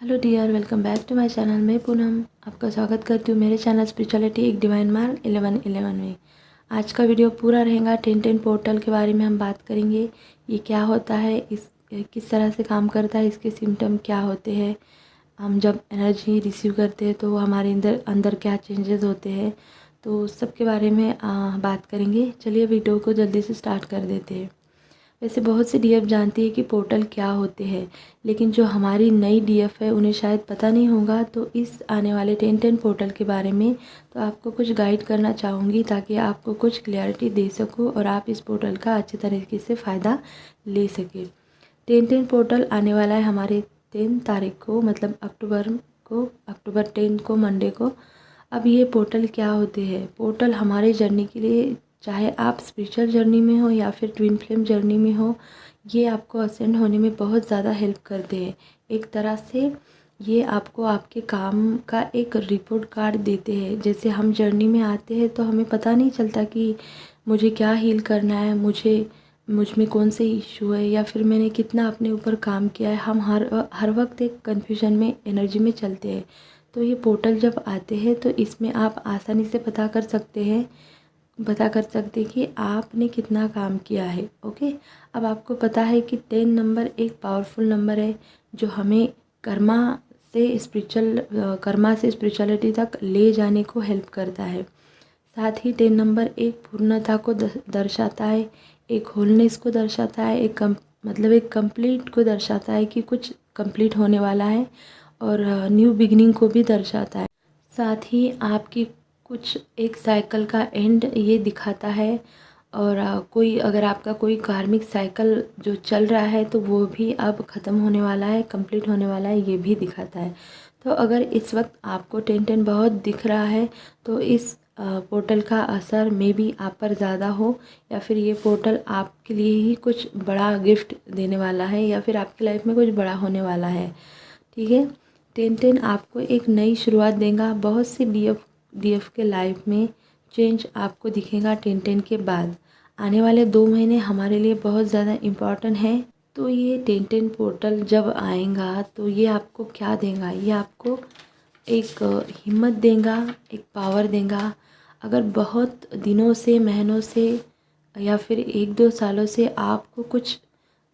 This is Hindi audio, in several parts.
Hello dear, welcome back to my channel. मैं पूनम आपका स्वागत करती हूँ मेरे चैनल स्पिरिचुअलिटी एक डिवाइन मार्ग 1111 में। आज का वीडियो पूरा रहेगा 1010 पोर्टल के बारे में हम बात करेंगे। ये क्या होता है, इस किस तरह से काम करता है, इसके सिम्टम क्या होते हैं, हम जब एनर्जी रिसीव करते हैं तो हमारे अंदर अंदर क्या चेंजेस होते हैं, तो सबके बारे में बात करेंगे। चलिए वीडियो को जल्दी से स्टार्ट कर देते हैं। वैसे बहुत सी डीएफ जानती है कि पोर्टल क्या होते हैं, लेकिन जो हमारी नई डीएफ है उन्हें शायद पता नहीं होगा। तो इस आने वाले 1010 पोर्टल के बारे में तो आपको कुछ गाइड करना चाहूँगी ताकि आपको कुछ क्लैरिटी दे सकूँ और आप इस पोर्टल का अच्छे तरीके से फ़ायदा ले सकें। 1010 पोर्टल आने वाला है हमारे 10 तारीख को, मतलब अक्टूबर 10 को, मंडे को। अब ये पोर्टल क्या होते हैं? पोर्टल हमारे जर्नी के लिए, चाहे आप स्पिरिचुअल जर्नी में हो या फिर ट्विन फ्लेम जर्नी में हो, ये आपको असेंड होने में बहुत ज़्यादा हेल्प करते हैं। एक तरह से ये आपको आपके काम का एक रिपोर्ट कार्ड देते हैं। जैसे हम जर्नी में आते हैं तो हमें पता नहीं चलता कि मुझे क्या हील करना है, मुझ में कौन से इशू है, या फिर मैंने कितना अपने ऊपर काम किया है। हम हर वक्त एक कन्फ्यूजन में, एनर्जी में चलते हैं। तो ये पोर्टल जब आते हैं तो इसमें आप आसानी से पता कर सकते हैं कि आपने कितना काम किया है। ओके, अब आपको पता है कि 10 नंबर एक पावरफुल नंबर है जो हमें कर्मा से स्पिरिचुअलिटी तक ले जाने को हेल्प करता है। साथ ही 10 नंबर एक पूर्णता को दर्शाता है, एक होलनेस को दर्शाता है, एक कंप्लीट को दर्शाता है कि कुछ कंप्लीट होने वाला है, और न्यू बिगिनिंग को भी दर्शाता है। साथ ही आपकी कुछ एक साइकिल का एंड ये दिखाता है, और अगर आपका कोई कार्मिक साइकिल जो चल रहा है तो वो भी अब ख़त्म होने वाला है, कंप्लीट होने वाला है, ये भी दिखाता है। तो अगर इस वक्त आपको 1010 बहुत दिख रहा है तो इस पोर्टल का असर मे बी आप पर ज़्यादा हो, या फिर ये पोर्टल आपके लिए ही कुछ बड़ा गिफ्ट देने वाला है, या फिर आपकी लाइफ में कुछ बड़ा होने वाला है। ठीक है, 1010 आपको एक नई शुरुआत देगा। बहुत सी डीएफ के लाइफ में चेंज आपको दिखेगा 1010 के बाद। आने वाले 2 महीने हमारे लिए बहुत ज़्यादा इम्पॉर्टेंट है। तो ये 1010 पोर्टल जब आएगा तो ये आपको क्या देगा? ये आपको एक हिम्मत देगा, एक पावर देगा। अगर बहुत दिनों से, महीनों से, या फिर 1-2 सालों से आपको कुछ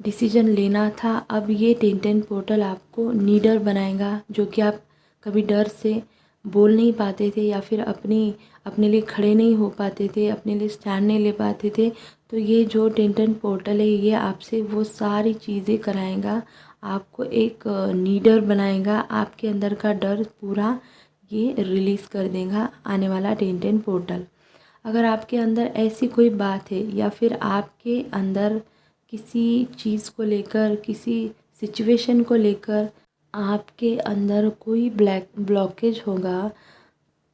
डिसीजन लेना था, अब ये 1010 पोर्टल आपको नीडर बनाएगा, जो कि आप कभी डर से बोल नहीं पाते थे, या फिर अपने लिए खड़े नहीं हो पाते थे, अपने लिए स्टैंड नहीं ले पाते थे। तो ये जो 1010 पोर्टल है ये आपसे वो सारी चीज़ें कराएगा, आपको एक नीडर बनाएगा, आपके अंदर का डर पूरा ये रिलीज़ कर देगा आने वाला 1010 पोर्टल। अगर आपके अंदर ऐसी कोई बात है, या फिर आपके अंदर किसी चीज़ को लेकर, किसी सिचुएशन को लेकर आपके अंदर कोई ब्लॉकेज होगा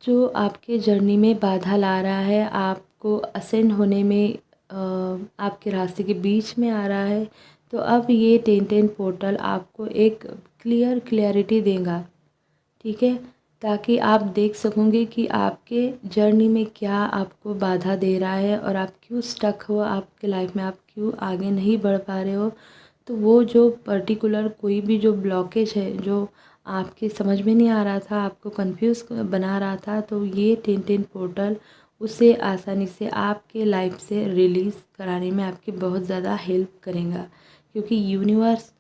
जो आपके जर्नी में बाधा ला रहा है, आपको असेंड होने में आपके रास्ते के बीच में आ रहा है, तो अब ये 1010 पोर्टल आपको एक क्लियरिटी देगा। ठीक है, ताकि आप देख सकोगे कि आपके जर्नी में क्या आपको बाधा दे रहा है, और आप क्यों स्टक हो आपके लाइफ में, आप क्यों आगे नहीं बढ़ पा रहे हो। तो वो जो पर्टिकुलर कोई भी जो ब्लॉकेज है, जो आपके समझ में नहीं आ रहा था, आपको कंफ्यूज बना रहा था, तो ये 1010 पोर्टल उसे आसानी से आपके लाइफ से रिलीज़ कराने में आपकी बहुत ज़्यादा हेल्प करेगा, क्योंकि यूनिवर्स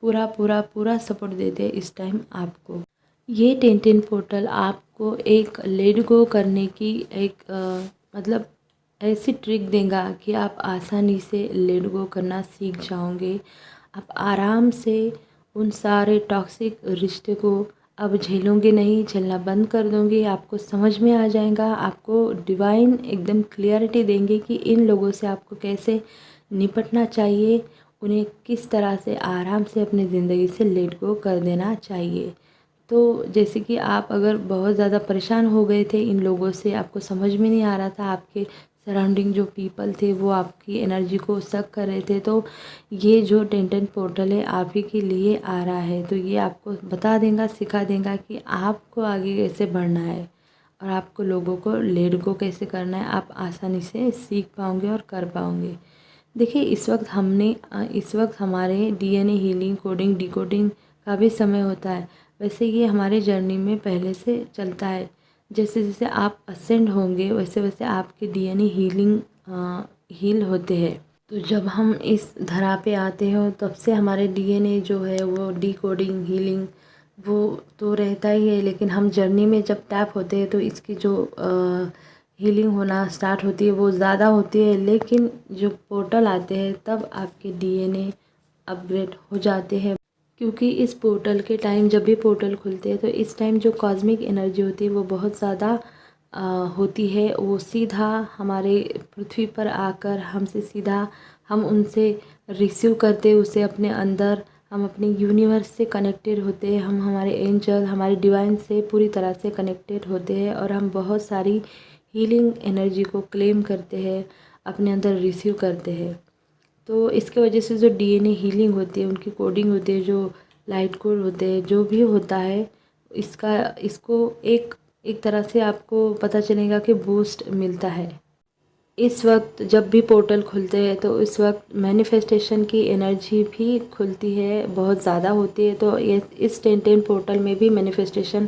पूरा पूरा पूरा सपोर्ट देते हैं इस टाइम आपको। ये 1010 पोर्टल आपको एक लेट गो करने की एक ऐसी ट्रिक देगा कि आप आसानी से लेट गो करना सीख जाओगे। आप आराम से उन सारे टॉक्सिक रिश्ते को अब झेलोगे नहीं, झेलना बंद कर दोगे। आपको समझ में आ जाएगा, आपको डिवाइन एकदम क्लियरिटी देंगे कि इन लोगों से आपको कैसे निपटना चाहिए, उन्हें किस तरह से आराम से अपनी ज़िंदगी से लेट गो कर देना चाहिए। तो जैसे कि आप अगर बहुत ज़्यादा परेशान हो गए थे इन लोगों से, आपको समझ में नहीं आ रहा था, आपके सराउंडिंग जो पीपल थे वो आपकी एनर्जी को सक कर रहे थे, तो ये जो 1010 पोर्टल है आप ही के लिए आ रहा है। तो ये आपको बता देगा, सिखा देगा कि आपको आगे कैसे बढ़ना है, और आपको लोगों को लेट गो कैसे करना है। आप आसानी से सीख पाओगे और कर पाओगे। देखिए, इस वक्त हमारे डीएनए हीलिंग, कोडिंग, डिकोडिंग का भी समय होता है। वैसे ये हमारे जर्नी में पहले से चलता है। जैसे जैसे आप असेंड होंगे वैसे वैसे आपके डीएनए हील होते हैं। तो जब हम इस धरा पे आते हो तब से हमारे डीएनए जो है वो डिकोडिंग हीलिंग वो तो रहता ही है, लेकिन हम जर्नी में जब टैप होते हैं तो इसकी जो हीलिंग होना स्टार्ट होती है वो ज़्यादा होती है। लेकिन जो पोर्टल आते हैं तब आपके डीएनए अपग्रेड हो जाते हैं, क्योंकि इस पोर्टल के टाइम जब भी पोर्टल खुलते हैं तो इस टाइम जो कॉस्मिक एनर्जी होती है वो बहुत ज़्यादा होती है। वो सीधा हमारे पृथ्वी पर आकर हमसे सीधा हम उनसे रिसीव करते उसे अपने अंदर, हम अपने यूनिवर्स से कनेक्टेड होते हैं, हम हमारे एंजल हमारे डिवाइन से पूरी तरह से कनेक्टेड होते हैं और हम बहुत सारी हीलिंग एनर्जी को क्लेम करते हैं, अपने अंदर रिसीव करते हैं। तो इसके वजह से जो डीएनए हीलिंग होती है, उनकी कोडिंग होती है, जो लाइट कोड होते हैं, जो भी होता है इसको एक तरह से आपको पता चलेगा कि बूस्ट मिलता है। इस वक्त जब भी पोर्टल खुलते हैं तो इस वक्त मैनिफेस्टेशन की एनर्जी भी खुलती है, बहुत ज़्यादा होती है। तो ये इस 10-10 पोर्टल में भी मैनिफेस्टेशन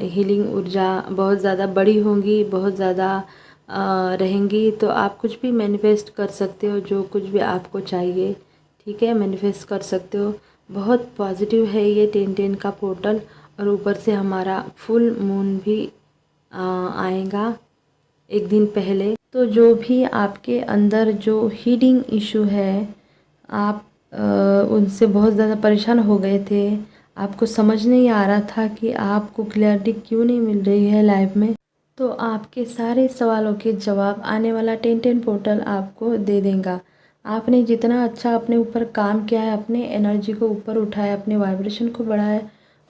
हीलिंग ऊर्जा बहुत ज़्यादा बड़ी होंगी, बहुत ज़्यादा रहेंगी। तो आप कुछ भी मैनिफेस्ट कर सकते हो, जो कुछ भी आपको चाहिए, ठीक है, मैनिफेस्ट कर सकते हो। बहुत पॉजिटिव है ये 10-10 का पोर्टल। और ऊपर से हमारा फुल मून भी आएगा एक दिन पहले। तो जो भी आपके अंदर जो हीलिंग इशू है, आप उनसे बहुत ज़्यादा परेशान हो गए थे, आपको समझ नहीं आ रहा था कि आपको क्लैरिटी क्यों नहीं मिल रही है लाइफ में, तो आपके सारे सवालों के जवाब आने वाला 10-10 पोर्टल आपको दे देगा। आपने जितना अच्छा अपने ऊपर काम किया है, अपने एनर्जी को ऊपर उठाया, अपने वाइब्रेशन को बढ़ाया,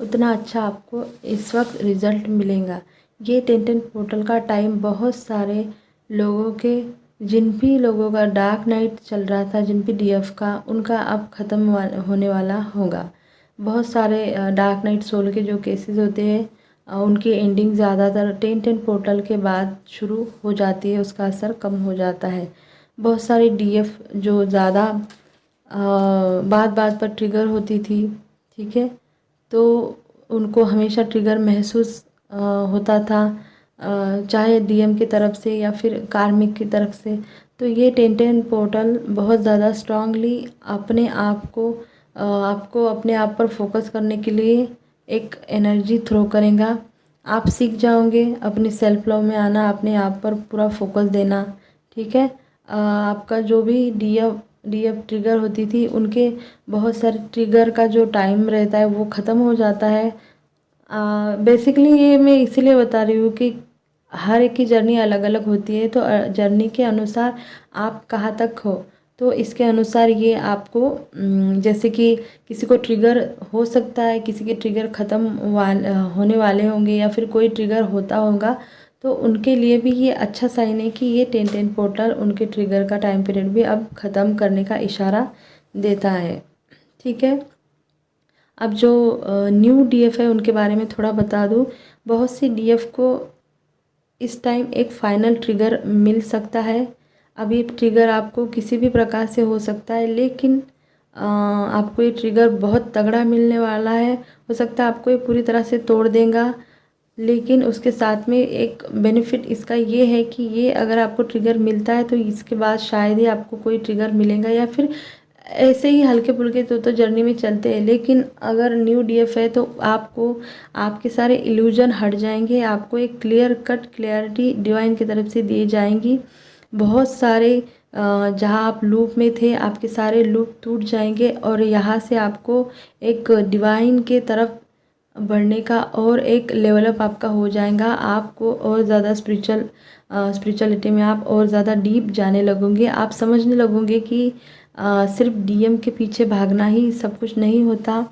उतना अच्छा आपको इस वक्त रिज़ल्ट मिलेगा। ये 10-10 पोर्टल का टाइम बहुत सारे लोगों के, जिन भी लोगों का डार्क नाइट चल रहा था, जिन भी डीएफ का, उनका अब ख़त्म होने वाला होगा। बहुत सारे डार्क नाइट सोल के जो केसेस होते हैं उनकी एंडिंग ज़्यादातर 10-10 पोर्टल के बाद शुरू हो जाती है, उसका असर कम हो जाता है। बहुत सारी डीएफ जो ज़्यादा बात बात पर ट्रिगर होती थी, ठीक है, तो उनको हमेशा ट्रिगर महसूस होता था, चाहे डीएम की तरफ से या फिर कार्मिक की तरफ से। तो ये 10-10 पोर्टल बहुत ज़्यादा स्ट्रांगली अपने आप को आपको अपने आप पर फोकस करने के लिए एक एनर्जी थ्रो करेगा। आप सीख जाओगे अपने सेल्फ लव में आना, अपने आप पर पूरा फोकस देना, ठीक है। आपका जो भी डीएफ ट्रिगर होती थी, उनके बहुत सारे ट्रिगर का जो टाइम रहता है वो ख़त्म हो जाता है। बेसिकली ये मैं इसीलिए बता रही हूँ कि हर एक की जर्नी अलग अलग होती है, तो जर्नी के अनुसार आप कहाँ तक हो, तो इसके अनुसार ये आपको जैसे कि किसी को ट्रिगर हो सकता है, किसी के ट्रिगर होने वाले होंगे, या फिर कोई ट्रिगर होता होगा, तो उनके लिए भी ये अच्छा साइन है कि ये 10-10 पोर्टल उनके ट्रिगर का टाइम पीरियड भी अब ख़त्म करने का इशारा देता है, ठीक है। अब जो न्यू डीएफ है उनके बारे में थोड़ा बता दूँ। बहुत सी डीएफ को इस टाइम एक फाइनल ट्रिगर मिल सकता है। अब ये ट्रिगर आपको किसी भी प्रकार से हो सकता है, लेकिन आपको ये ट्रिगर बहुत तगड़ा मिलने वाला है। हो सकता है आपको ये पूरी तरह से तोड़ देगा, लेकिन उसके साथ में एक बेनिफिट इसका ये है कि ये अगर आपको ट्रिगर मिलता है तो इसके बाद शायद ही आपको कोई ट्रिगर मिलेगा, या फिर ऐसे ही हल्के फुल्के तो जर्नी में चलते हैं। लेकिन अगर न्यू डीएफ है तो आपको आपके सारे इल्यूजन हट जाएंगे, आपको एक क्लियर कट क्लैरिटी डिवाइन की तरफ से दी जाएंगी। बहुत सारे जहाँ आप लूप में थे, आपके सारे लूप टूट जाएंगे और यहाँ से आपको एक डिवाइन के तरफ बढ़ने का और एक लेवल अप आपका हो जाएगा। आपको और ज़्यादा स्पिरिचुअलिटी में आप और ज़्यादा डीप जाने लगोगे। आप समझने लगोगे कि सिर्फ डीएम के पीछे भागना ही सब कुछ नहीं होता।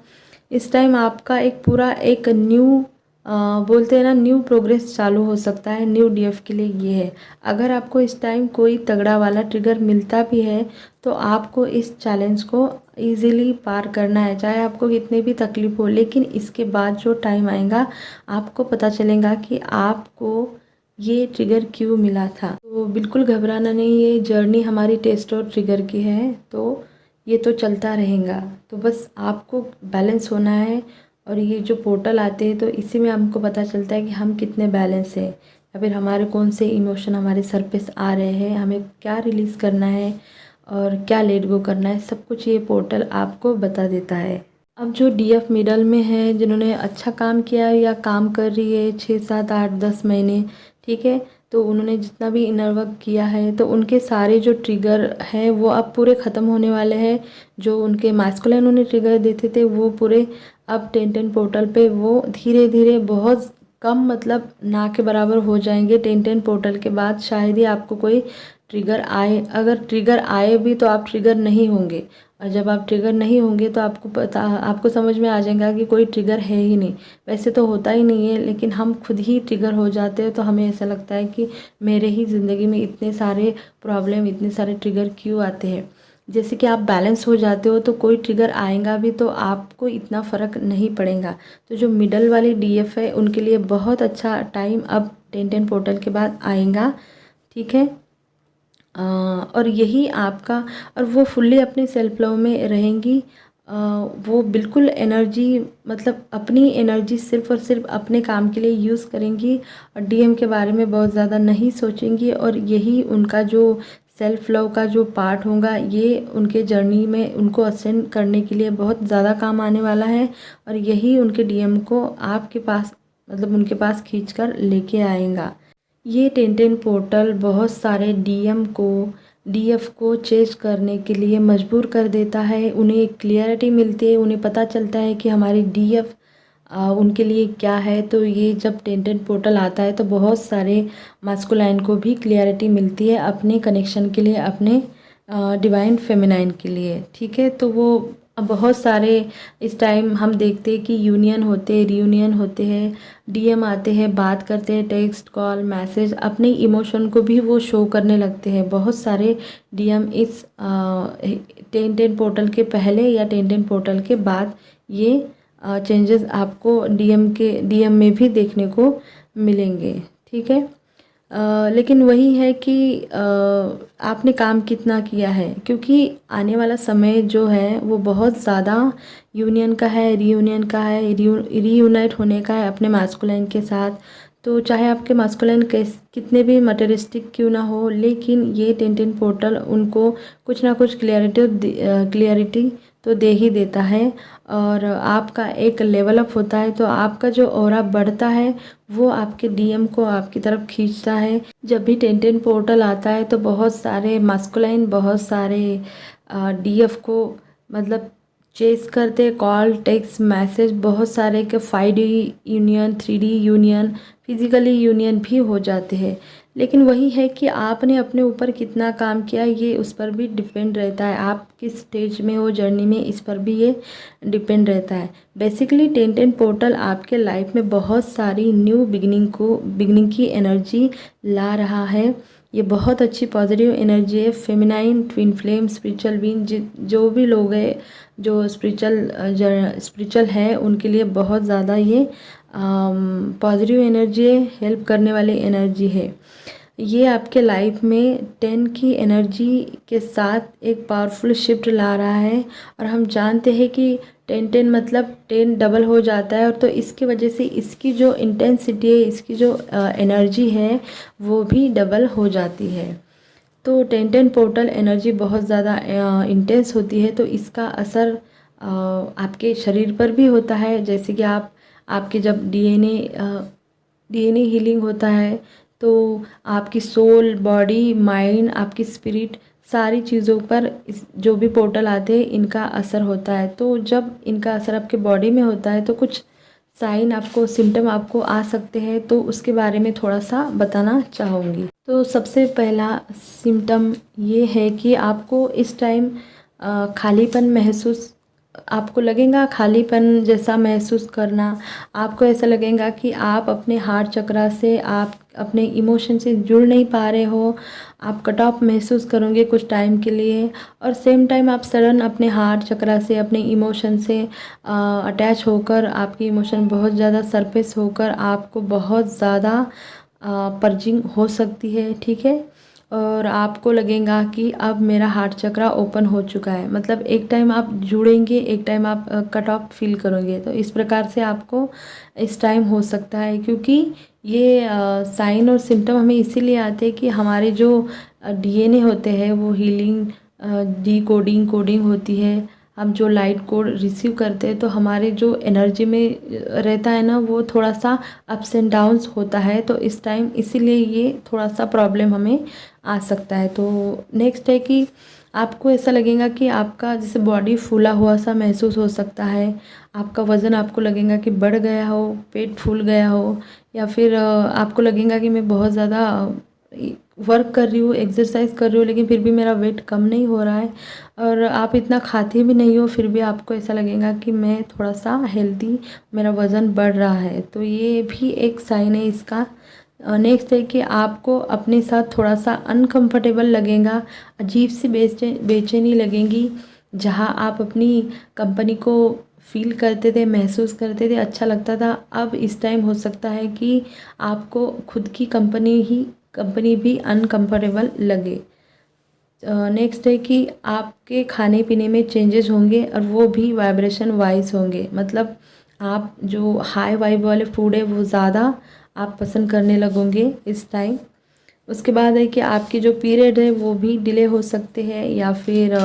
इस टाइम आपका एक पूरा एक न्यू बोलते हैं ना, न्यू प्रोग्रेस चालू हो सकता है। न्यू डीएफ के लिए ये है, अगर आपको इस टाइम कोई तगड़ा वाला ट्रिगर मिलता भी है तो आपको इस चैलेंज को इजीली पार करना है, चाहे आपको कितनी भी तकलीफ हो। लेकिन इसके बाद जो टाइम आएगा आपको पता चलेगा कि आपको ये ट्रिगर क्यों मिला था। तो बिल्कुल घबराना नहीं, ये जर्नी हमारी टेस्ट और ट्रिगर की है, तो ये तो चलता रहेगा। तो बस आपको बैलेंस होना है, और ये जो पोर्टल आते हैं तो इसी में हमको पता चलता है कि हम कितने बैलेंस हैं, या फिर हमारे कौन से इमोशन हमारे सरफेस आ रहे हैं, हमें क्या रिलीज़ करना है और क्या लेट गो करना है, सब कुछ ये पोर्टल आपको बता देता है। अब जो डीएफ मिडल में है, जिन्होंने अच्छा काम किया है या काम कर रही है 6, 7, 8, 10 महीने, ठीक है, तो उन्होंने जितना भी इनर वर्क किया है तो उनके सारे जो ट्रिगर हैं वो अब पूरे ख़त्म होने वाले हैं। जो उनके मास्कुलिन उन्होंने ट्रिगर देते थे वो पूरे अब 10-10 पोर्टल पे वो धीरे धीरे बहुत कम, मतलब ना के बराबर हो जाएंगे। 10-10 पोर्टल के बाद शायद ही आपको कोई ट्रिगर आए, अगर ट्रिगर आए भी तो आप ट्रिगर नहीं होंगे, और जब आप ट्रिगर नहीं होंगे तो आपको समझ में आ जाएगा कि कोई ट्रिगर है ही नहीं। वैसे तो होता ही नहीं है, लेकिन हम खुद ही ट्रिगर हो जाते हैं, तो हमें ऐसा लगता है कि मेरे ही ज़िंदगी में इतने सारे प्रॉब्लम, इतने सारे ट्रिगर क्यों आते हैं। जैसे कि आप बैलेंस हो जाते हो तो कोई ट्रिगर आएगा भी तो आपको इतना फ़र्क नहीं पड़ेगा। तो जो मिडल वाली डीएफ है उनके लिए बहुत अच्छा टाइम अब 10-10 पोर्टल के बाद आएगा, ठीक है। और यही आपका, और वो फुल्ली अपने सेल्फ लव में रहेंगी। वो बिल्कुल एनर्जी, मतलब अपनी एनर्जी सिर्फ़ और सिर्फ अपने काम के लिए यूज़ करेंगी और डीएम के बारे में बहुत ज़्यादा नहीं सोचेंगी। और यही उनका जो सेल्फ लव का जो पार्ट होगा, ये उनके जर्नी में उनको असेंड करने के लिए बहुत ज़्यादा काम आने वाला है। और यही उनके डीएम को आपके पास, मतलब उनके पास खींच कर लेके आएगा। ये 10-10 पोर्टल बहुत सारे डीएफ को चेंज करने के लिए मजबूर कर देता है। उन्हें एक क्लियरिटी मिलती है, उन्हें पता चलता है कि हमारी डीएफ उनके लिए क्या है। तो ये जब 10-10 पोर्टल आता है तो बहुत सारे मास्कुलाइन को भी क्लियरिटी मिलती है अपने कनेक्शन के लिए, अपने डिवाइन फेमिनाइन के लिए, ठीक है। तो वो बहुत सारे इस टाइम हम देखते हैं कि यूनियन होते हैं, रियूनियन होते हैं, डीएम आते हैं, बात करते हैं, टेक्स्ट, कॉल, मैसेज, अपने इमोशन को भी वो शो करने लगते हैं। बहुत सारे डीएम इस 10-10 पोर्टल के पहले या 10-10 पोर्टल के बाद ये चेंजेस आपको डीएम में भी देखने को मिलेंगे, ठीक है। लेकिन वही है कि आपने काम कितना किया है, क्योंकि आने वाला समय जो है वो बहुत ज़्यादा यूनियन का है, रीयूनियन का है, रीयूनाइट होने का है अपने मास्कुलाइन के साथ। तो चाहे आपके मास्कुलाइन कितने भी मटेरियलिस्टिक क्यों ना हो, लेकिन ये 10-10 पोर्टल उनको कुछ ना कुछ क्लियरिटी तो दे ही देता है। और आपका एक लेवल अप होता है तो आपका जो ऑरा बढ़ता है वो आपके डीएम को आपकी तरफ खींचता है। जब भी 10-10 पोर्टल आता है तो बहुत सारे मास्कुलाइन, बहुत सारे डीएफ को मतलब चेस करते, कॉल, टेक्स्ट, मैसेज, बहुत सारे के 5D union, 3D union, physically union भी हो जाते हैं। लेकिन वही है कि आपने अपने ऊपर कितना काम किया, ये उस पर भी डिपेंड रहता है। आप किस स्टेज में हो जर्नी में, इस पर भी ये डिपेंड रहता है। बेसिकली 10-10 पोर्टल आपके लाइफ में बहुत सारी न्यू बिगनिंग की एनर्जी ला रहा है। ये बहुत अच्छी पॉजिटिव एनर्जी है। Feminine, twin flame, spiritual being, जो भी लोग हैं जो स्पिरिचुअल है उनके लिए बहुत ज़्यादा ये पॉजिटिव एनर्जी है, हेल्प करने वाली एनर्जी है। ये आपके लाइफ में 10 की एनर्जी के साथ एक पावरफुल शिफ्ट ला रहा है। और हम जानते हैं कि 10-10 मतलब 10 डबल हो जाता है, और तो इसकी वजह से इसकी जो इंटेंसिटी है, इसकी जो एनर्जी है वो भी डबल हो जाती है। तो 10-10 पोर्टल एनर्जी बहुत ज़्यादा इंटेंस होती है, तो इसका असर आपके शरीर पर भी होता है। जैसे कि आपके जब डीएनए हीलिंग होता है तो आपकी सोल, बॉडी, माइंड, आपकी स्पिरिट, सारी चीज़ों पर जो भी पोर्टल आते हैं इनका असर होता है। तो जब इनका असर आपके बॉडी में होता है तो कुछ साइन आपको, सिम्टम आपको आ सकते हैं, तो उसके बारे में थोड़ा सा बताना चाहूँगी। तो सबसे पहला सिम्टम ये है कि आपको इस टाइम खालीपन महसूस, आपको लगेगा खालीपन जैसा महसूस करना। आपको ऐसा लगेगा कि आप अपने हार्ट चक्रा से, आप अपने इमोशन से जुड़ नहीं पा रहे हो। आप कट ऑफ महसूस करोगे कुछ टाइम के लिए, और सेम टाइम आप सडन अपने हार्ट चक्रा से, अपने इमोशन से अटैच होकर, आपकी इमोशन बहुत ज़्यादा सरफेस होकर आपको बहुत ज़्यादा पर्जिंग हो सकती है, ठीक है। और आपको लगेगा कि अब मेरा हार्ट चक्रा ओपन हो चुका है। मतलब एक टाइम आप जुड़ेंगे, एक टाइम आप कट ऑफ फील करोगे। तो इस प्रकार से आपको इस टाइम हो सकता है, क्योंकि ये साइन और सिम्टम हमें इसीलिए आते हैं कि हमारे जो डीएनए होते हैं वो हीलिंग, डिकोडिंग, कोडिंग होती है। हम जो लाइट कोड रिसीव करते हैं तो हमारे जो एनर्जी में रहता है ना, वो थोड़ा सा अप्स एंड डाउन्स होता है। तो इस टाइम इसीलिए ये थोड़ा सा प्रॉब्लम हमें आ सकता है। तो नेक्स्ट है कि आपको ऐसा लगेगा कि आपका जैसे बॉडी फूला हुआ सा महसूस हो सकता है। आपका वज़न आपको लगेगा कि बढ़ गया हो, पेट फूल गया हो, या फिर आपको लगेगा कि मैं बहुत ज़्यादा वर्क कर रही हूँ, एक्सरसाइज कर रही हूँ, लेकिन फिर भी मेरा वेट कम नहीं हो रहा है। और आप इतना खाते भी नहीं हो, फिर भी आपको ऐसा लगेगा कि मैं थोड़ा सा हेल्दी, मेरा वज़न बढ़ रहा है। तो ये भी एक साइन है इसका। नेक्स्ट है कि आपको अपने साथ थोड़ा सा अनकंफर्टेबल लगेगा, अजीब सी बेचैनी लगेगी। जहाँ आप अपनी कंपनी को फील करते थे, महसूस करते थे, अच्छा लगता था, अब इस टाइम हो सकता है कि आपको खुद की कंपनी भी अनकंफर्टेबल लगे। नेक्स्ट है कि आपके खाने पीने में चेंजेस होंगे, और वो भी वाइब्रेशन वाइज होंगे। मतलब आप जो हाई वाइब वाले फूड है वो ज़्यादा आप पसंद करने लगोगे इस टाइम। उसके बाद है कि आपकी जो पीरियड है वो भी डिले हो सकते हैं, या फिर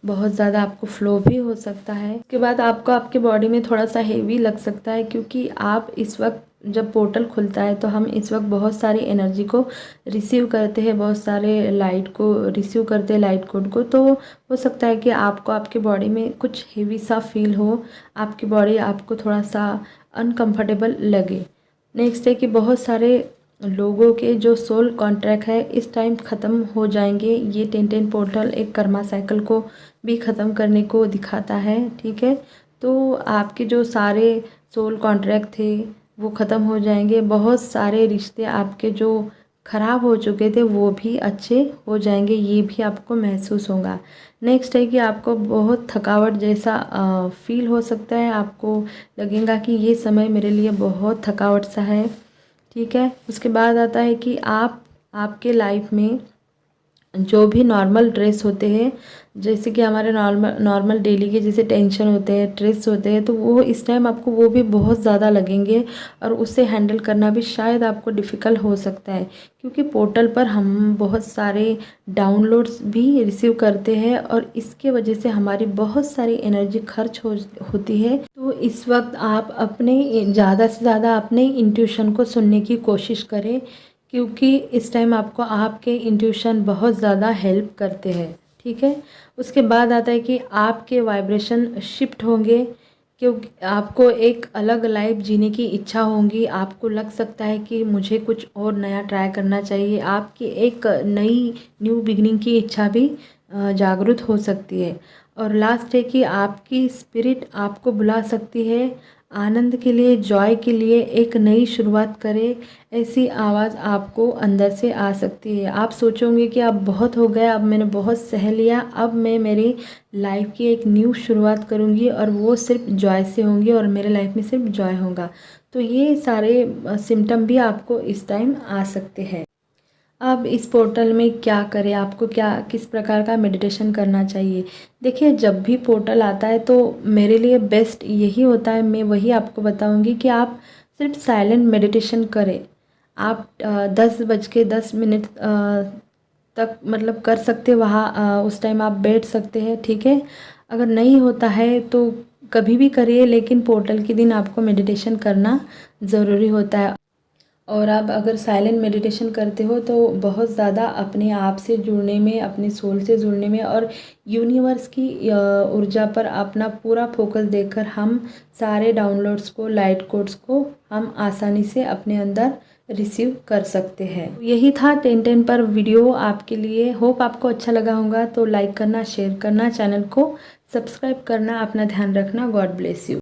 बहुत ज़्यादा आपको फ्लो भी हो सकता है। उसके बाद आपको आपके बॉडी में थोड़ा सा हेवी लग सकता है, क्योंकि आप इस वक्त जब पोर्टल खुलता है तो हम इस वक्त बहुत सारी एनर्जी को रिसीव करते हैं, बहुत सारे लाइट को रिसीव करते हैं, लाइट कोड को। तो हो सकता है कि आपको आपके बॉडी में कुछ हेवी सा फील हो, आपकी बॉडी आपको थोड़ा सा अनकंफर्टेबल लगे। नेक्स्ट है कि बहुत सारे लोगों के जो सोल कॉन्ट्रैक्ट है इस टाइम ख़त्म हो जाएंगे। ये 10-10 पोर्टल एक कर्मा साइकिल को भी ख़त्म करने को दिखाता है, ठीक है। तो आपके जो सारे सोल कॉन्ट्रैक्ट थे वो ख़त्म हो जाएंगे। बहुत सारे रिश्ते आपके जो ख़राब हो चुके थे वो भी अच्छे हो जाएंगे, ये भी आपको महसूस होगा। नेक्स्ट है कि आपको बहुत थकावट जैसा फील हो सकता है। आपको लगेगा कि ये समय मेरे लिए बहुत थकावट सा है, ठीक है। उसके बाद आता है कि आपके लाइफ में जो भी नॉर्मल स्ट्रेस होते हैं, जैसे कि हमारे नॉर्मल डेली के जैसे टेंशन होते हैं, स्ट्रेस होते हैं, तो वो इस टाइम आपको वो भी बहुत ज़्यादा लगेंगे, और उससे हैंडल करना भी शायद आपको डिफ़िकल्ट हो सकता है। क्योंकि पोर्टल पर हम बहुत सारे डाउनलोड्स भी रिसीव करते हैं, और इसके वजह से हमारी बहुत सारी एनर्जी खर्च होती है। तो इस वक्त आप अपने ज़्यादा से ज़्यादा अपने इंट्यूशन को सुनने की कोशिश करें, क्योंकि इस टाइम आपको आपके इंट्यूशन बहुत ज़्यादा हेल्प करते हैं, ठीक है। उसके बाद आता है कि आपके वाइब्रेशन शिफ्ट होंगे, क्योंकि आपको एक अलग लाइफ जीने की इच्छा होगी। आपको लग सकता है कि मुझे कुछ और नया ट्राई करना चाहिए। आपकी एक नई न्यू बिगनिंग की इच्छा भी जागरूक हो सकती है। और लास्ट है कि आपकी स्पिरिट आपको बुला सकती है आनंद के लिए, जॉय के लिए, एक नई शुरुआत करें, ऐसी आवाज़ आपको अंदर से आ सकती है। आप सोचोगे कि अब बहुत हो गया, अब मैंने बहुत सह लिया, अब मैं मेरी लाइफ की एक न्यू शुरुआत करूँगी, और वो सिर्फ जॉय से होंगी, और मेरे लाइफ में सिर्फ जॉय होगा। तो ये सारे सिम्टम भी आपको इस टाइम आ सकते हैं। अब इस पोर्टल में क्या करें, आपको किस प्रकार का मेडिटेशन करना चाहिए। देखिए, जब भी पोर्टल आता है तो मेरे लिए बेस्ट यही होता है, मैं वही आपको बताऊंगी कि आप सिर्फ साइलेंट मेडिटेशन करें। आप 10:10 तक मतलब कर सकते, वहाँ उस टाइम आप बैठ सकते हैं, ठीक है। अगर नहीं होता है तो कभी भी करिए, लेकिन पोर्टल के दिन आपको मेडिटेशन करना ज़रूरी होता है। और आप अगर साइलेंट मेडिटेशन करते हो तो बहुत ज़्यादा अपने आप से जुड़ने में, अपने सोल से जुड़ने में, और यूनिवर्स की ऊर्जा पर अपना पूरा फोकस देकर हम सारे डाउनलोड्स को, लाइट कोड्स को हम आसानी से अपने अंदर रिसीव कर सकते हैं। यही था 10-10 पर वीडियो आपके लिए। होप आपको अच्छा लगा होगा। तो लाइक करना, शेयर करना, चैनल को सब्सक्राइब करना, अपना ध्यान रखना। God bless you.